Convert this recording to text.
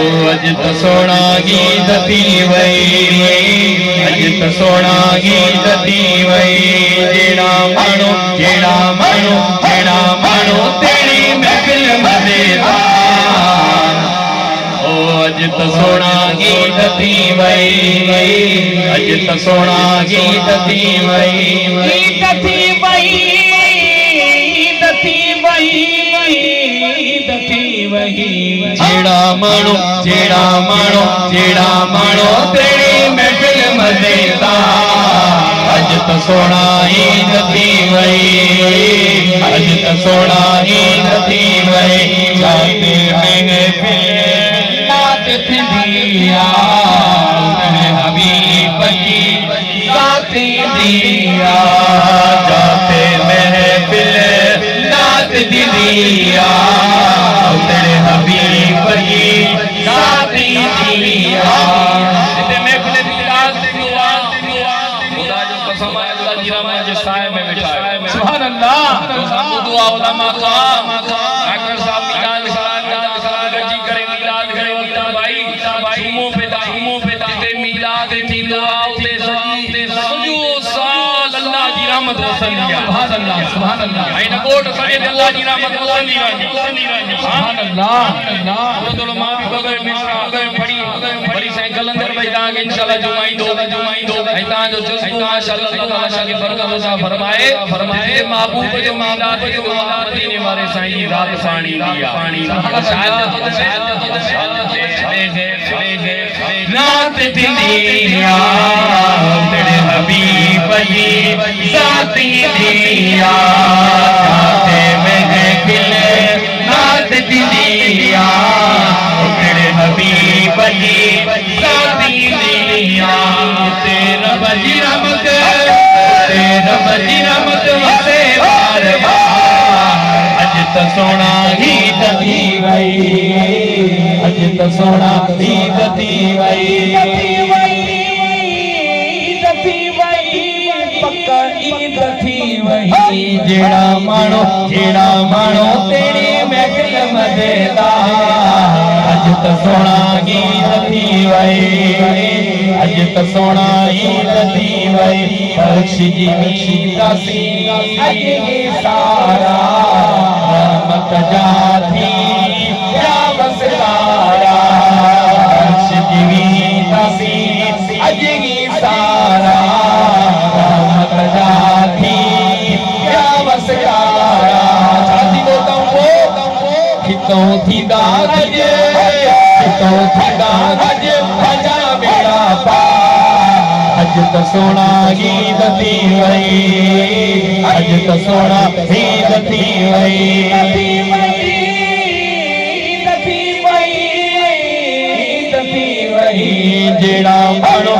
अज तो सोना गीत थी वई अज तो सोना गीत थी वई जेड़ा मानो तेरी महफिल मजेदार ओ अज तो सोना गीत थी वई अज तो सोना गीत थी वई जेड़ा मानो तेरी महफिल मजेदार अज तो सोना ईद थी वई अज तो सोना ईद थी वई जाते महफिल नात थी दिया मेरे हबीब की साथी दिया जाते महफिल नात दी दिया तेरे हबीब की साथी दिया ते महफिल दी रात दुआ खुदा जो कसम है अल्लाह जी रहमत जे साए में बैठा है सुभान अल्लाह तो सब दुआ उलमा का डॉक्टर साहब मिलाद गजी करे मिलाद करे भाई जुमो पे ते मिलाद थी दुआ उते सजो साल अल्लाह जी रहमत वसलिया सुभान अल्लाह आई न कोट सजे अल्लाह जी रहमत वसलिया सुभान अल्लाह तो उलमा भी बगैर मिसरा बड़ी साइकिल अंदर बैठा के इंशाल्लाह जुमाई दो ऐता जो जज्बो माशाअल्लाह ताला के बरकत अता फरमाए महबूब जो मिलाद के दुआ मदीने वाले साईं की रात पानी दिया शायद रात दिया तेरे हबीब की साथी दिया जाते महफिल नात दिया तेरे हबीब की साथी दिया तेरा बजी रहमत वसे बार अज तो सोना गीत थी वई अज तो सोना गीत थी वई पक्का ईद थी वही जेड़ा मानो तेरी महफिल मजेदार अज तो सोना गीत थी वई अज तो सोना ईद थी वई बख्श जी दासी अज ये सारा रहमत जाती क्या बसतारा बख्श जी दासी अज ये सारा रहमत जाती क्या बसतारा शादी को खितों थी दागज भजा बेड़ा पा अज तो सोना गीत थी वई अज तो सोना गीत थी वई जेड़ा मानो